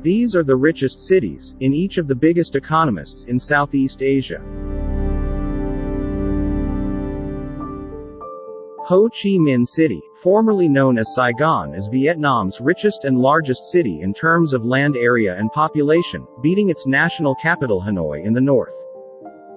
These are the richest cities, in each of the biggest economies in Southeast Asia. Ho Chi Minh City, formerly known as Saigon, is Vietnam's richest and largest city in terms of land area and population, beating its national capital Hanoi in the north.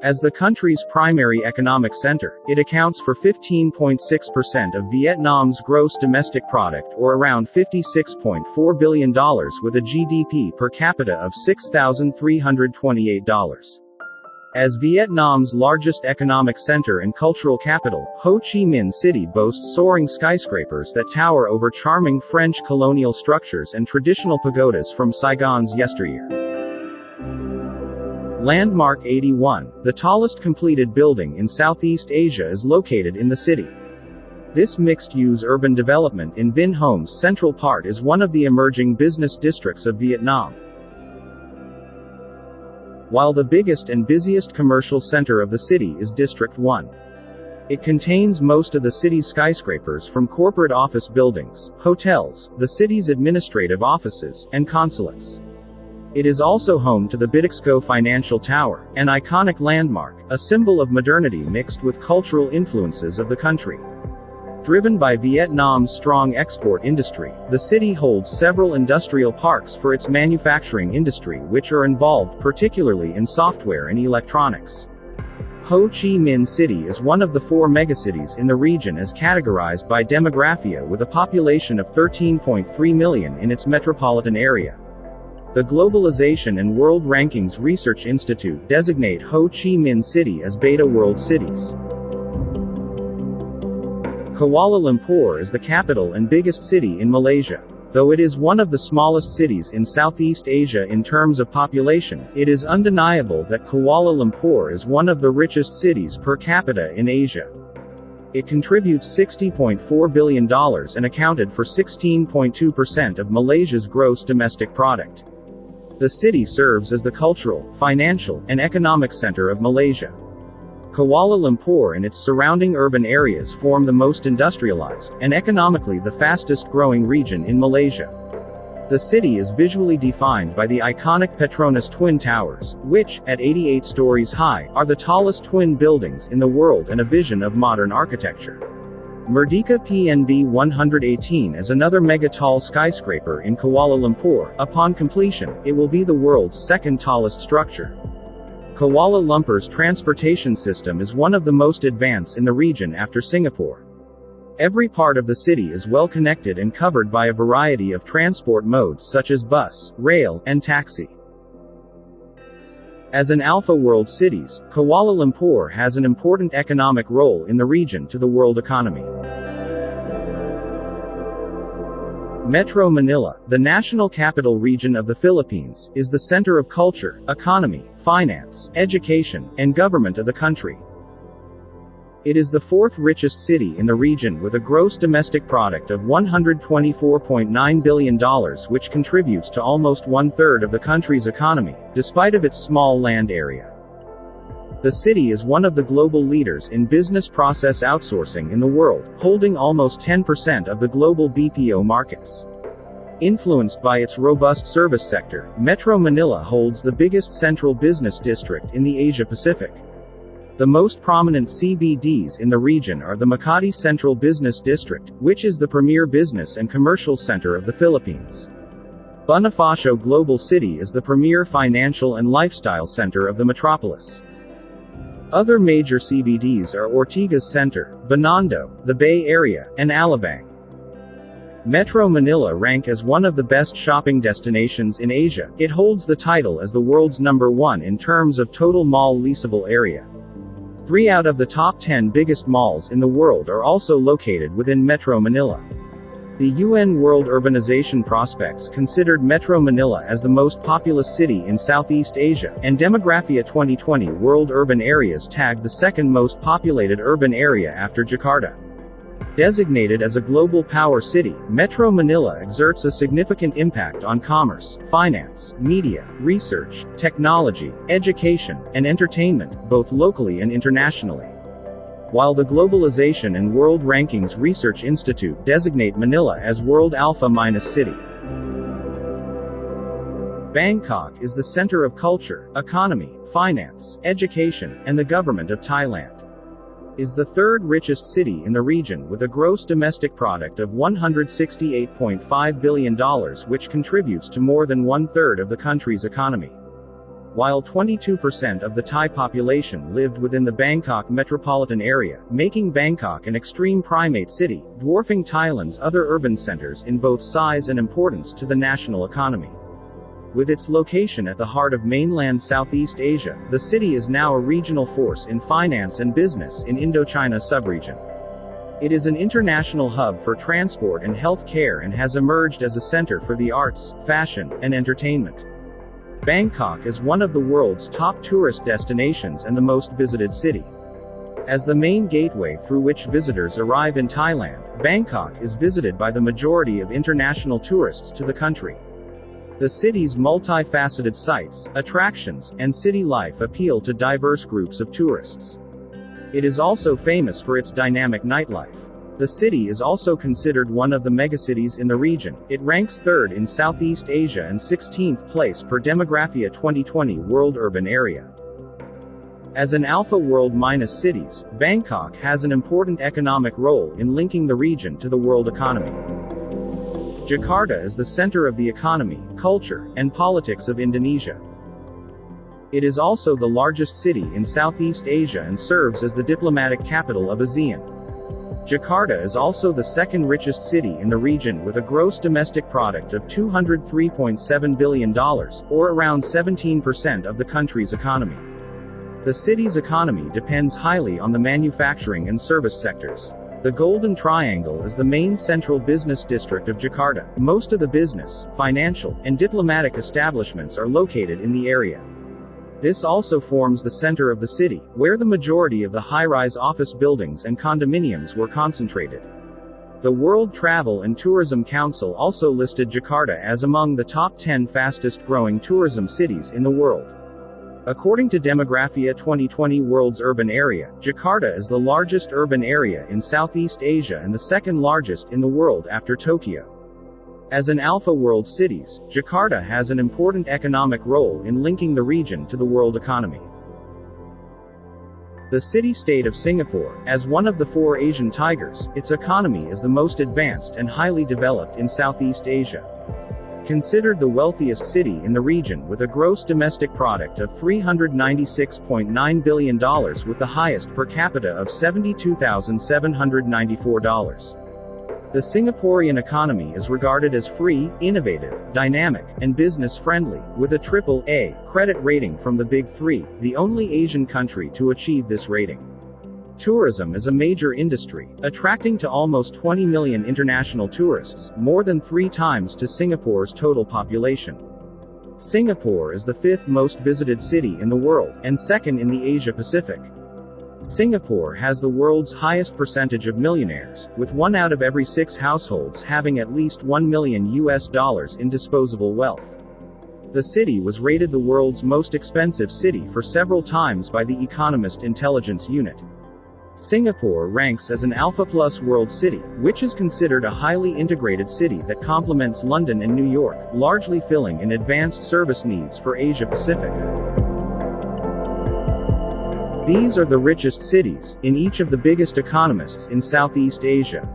As the country's primary economic center, it accounts for 15.6% of Vietnam's gross domestic product, or around $56.4 billion, with a GDP per capita of $6,328. As Vietnam's largest economic center and cultural capital, Ho Chi Minh City boasts soaring skyscrapers that tower over charming French colonial structures and traditional pagodas from Saigon's yesteryear. Landmark 81, the tallest completed building in Southeast Asia, is located in the city. This mixed-use urban development in Vinh Hom's central part is one of the emerging business districts of Vietnam. While the biggest and busiest commercial center of the city is District 1. It contains most of the city's skyscrapers, from corporate office buildings, hotels, the city's administrative offices, and consulates. It is also home to the Bitexco Financial Tower, an iconic landmark, a symbol of modernity mixed with cultural influences of the country. Driven by Vietnam's strong export industry, the city holds several industrial parks for its manufacturing industry, which are involved particularly in software and electronics. Ho Chi Minh City is one of the 4 megacities in the region as categorized by Demographia, with a population of 13.3 million in its metropolitan area. The Globalization and World Rankings Research Institute designate Ho Chi Minh City as Beta World Cities. Kuala Lumpur is the capital and biggest city in Malaysia. Though it is one of the smallest cities in Southeast Asia in terms of population, it is undeniable that Kuala Lumpur is one of the richest cities per capita in Asia. It contributes $60.4 billion and accounted for 16.2% of Malaysia's gross domestic product. The city serves as the cultural, financial, and economic center of Malaysia. Kuala Lumpur and its surrounding urban areas form the most industrialized, and economically the fastest-growing region in Malaysia. The city is visually defined by the iconic Petronas Twin Towers, which, at 88 stories high, are the tallest twin buildings in the world and a vision of modern architecture. Merdeka PNB 118 is another mega-tall skyscraper in Kuala Lumpur. Upon completion, it will be the world's second tallest structure. Kuala Lumpur's transportation system is one of the most advanced in the region after Singapore. Every part of the city is well connected and covered by a variety of transport modes such as bus, rail, and taxi. As an Alpha World Cities, Kuala Lumpur has an important economic role in the region to the world economy. Metro Manila, the national capital region of the Philippines, is the center of culture, economy, finance, education, and government of the country. It is the 4th richest city in the region with a gross domestic product of $124.9 billion, which contributes to almost 1/3 of the country's economy, despite of its small land area. The city is one of the global leaders in business process outsourcing in the world, holding almost 10% of the global BPO markets. Influenced by its robust service sector, Metro Manila holds the biggest central business district in the Asia-Pacific. The most prominent CBDs in the region are the Makati Central Business District, which is the premier business and commercial center of the Philippines. Bonifacio Global City is the premier financial and lifestyle center of the metropolis. Other major CBDs are Ortigas Center, Binondo, the Bay Area, and Alabang. Metro Manila rank as one of the best shopping destinations in Asia. It holds the title as the world's #1 in terms of total mall leasable area. 3 out of the top 10 biggest malls in the world are also located within Metro Manila. The UN World Urbanization Prospects considered Metro Manila as the most populous city in Southeast Asia, and Demographia 2020 World Urban Areas tagged the second most populated urban area after Jakarta. Designated as a global power city, Metro Manila exerts a significant impact on commerce, finance, media, research, technology, education, and entertainment, both locally and internationally. While the Globalization and World Rankings Research Institute designate Manila as World Alpha- City. Bangkok is the center of culture, economy, finance, education, and the government of Thailand. Is the third richest city in the region with a gross domestic product of $168.5 billion, which contributes to more than one-third of the country's economy. While 22% of the Thai population lived within the Bangkok metropolitan area, making Bangkok an extreme primate city, dwarfing Thailand's other urban centers in both size and importance to the national economy. With its location at the heart of mainland Southeast Asia, the city is now a regional force in finance and business in Indochina subregion. It is an international hub for transport and health care and has emerged as a center for the arts, fashion, and entertainment. Bangkok is one of the world's top tourist destinations and the most visited city. As the main gateway through which visitors arrive in Thailand, Bangkok is visited by the majority of international tourists to the country. The city's multifaceted sights, attractions, and city life appeal to diverse groups of tourists. It is also famous for its dynamic nightlife. The city is also considered one of the megacities in the region. It ranks third in Southeast Asia and 16th place per Demographia 2020 World Urban Area. As an alpha world minus cities, Bangkok has an important economic role in linking the region to the world economy. Jakarta is the center of the economy, culture, and politics of Indonesia. It is also the largest city in Southeast Asia and serves as the diplomatic capital of ASEAN. Jakarta is also the second richest city in the region with a gross domestic product of $203.7 billion, or around 17% of the country's economy. The city's economy depends highly on the manufacturing and service sectors. The Golden Triangle is the main central business district of Jakarta. Most of the business, financial, and diplomatic establishments are located in the area. This also forms the center of the city, where the majority of the high-rise office buildings and condominiums were concentrated. The World Travel and Tourism Council also listed Jakarta as among the top 10 fastest-growing tourism cities in the world. According to Demographia 2020 World's Urban Area, Jakarta is the largest urban area in Southeast Asia and the second largest in the world after Tokyo. As an alpha world cities, Jakarta has an important economic role in linking the region to the world economy. The city-state of Singapore, as one of the four Asian tigers, its economy is the most advanced and highly developed in Southeast Asia. Considered the wealthiest city in the region with a gross domestic product of $396.9 billion with the highest per capita of $72,794. The Singaporean economy is regarded as free, innovative, dynamic, and business-friendly, with a AAA credit rating from the Big Three, the only Asian country to achieve this rating. Tourism is a major industry, attracting to almost 20 million international tourists, more than 3 times to Singapore's total population. Singapore is the 5th most visited city in the world, and second in the Asia-Pacific. Singapore has the world's highest percentage of millionaires, with 1 out of every 6 households having at least $1 million in disposable wealth. The city was rated the world's most expensive city for several times by the Economist Intelligence Unit. Singapore ranks as an Alpha Plus world city, which is considered a highly integrated city that complements London and New York, largely filling in advanced service needs for Asia-Pacific. These are the richest cities, in each of the biggest economists in Southeast Asia.